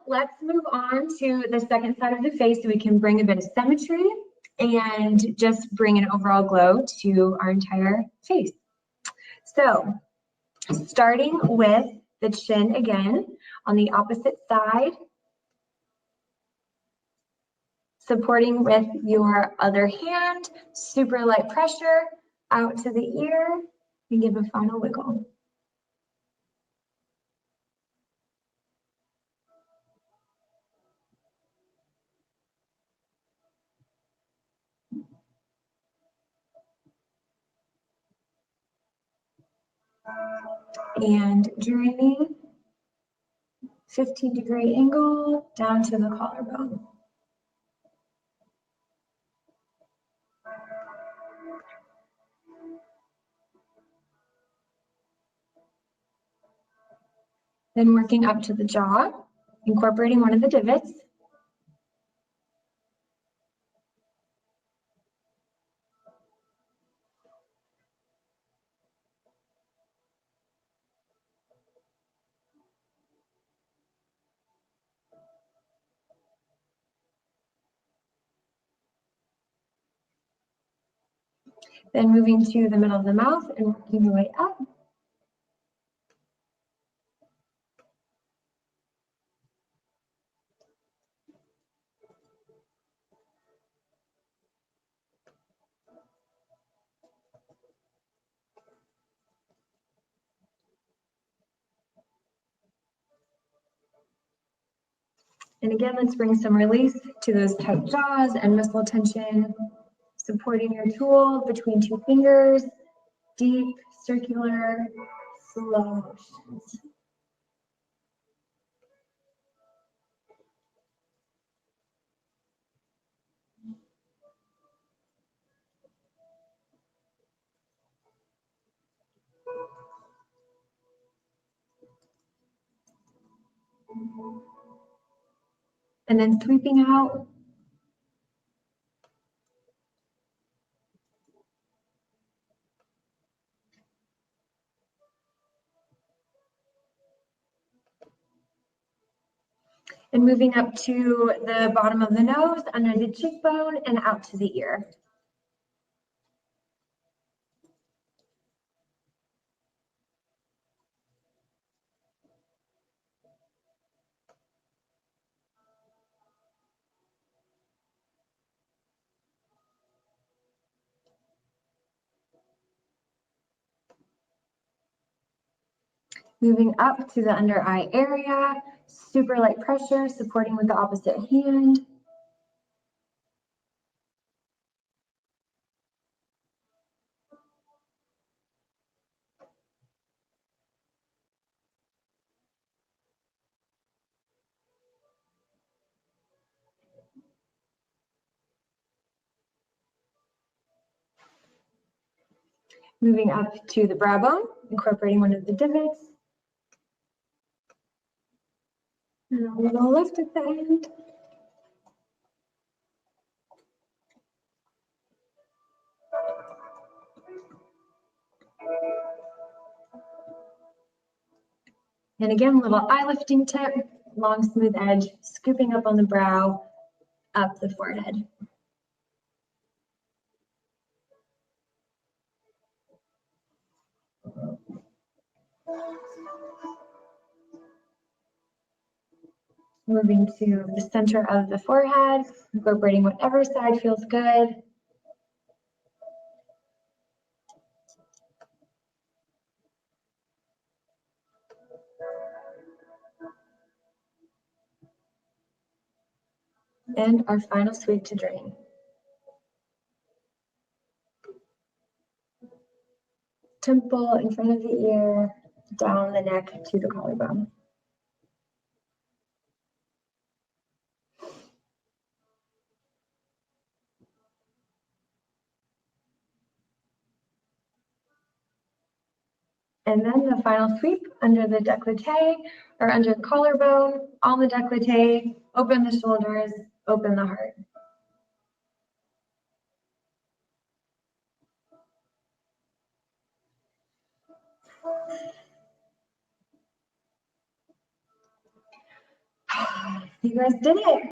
let's move on to the second side of the face so we can bring a bit of symmetry and just bring an overall glow to our entire face. So starting with the chin again on the opposite side, supporting with your other hand, super light pressure out to the ear, and give a final wiggle. And draining 15-degree angle down to the collarbone. Then working up to the jaw, incorporating one of the divots. Then moving to the middle of the mouth and working your way up. And again, let's bring some release to those tight jaws and muscle tension, supporting your tool between two fingers, deep, circular, slow motions. And then sweeping out. And moving up to the bottom of the nose, under the cheekbone, and out to the ear. Moving up to the under eye area, super light pressure, supporting with the opposite hand. Moving up to the brow bone, incorporating one of the divots. And a little lift at the end. And again, little eye lifting tip, long smooth edge, scooping up on the brow, up the forehead. Moving to the center of the forehead, incorporating whatever side feels good. And our final sweep to drain. Temple in front of the ear, down the neck to the collarbone. And then the final sweep under the décolleté or under the collarbone, on the décolleté, open the shoulders, open the heart. You guys did it.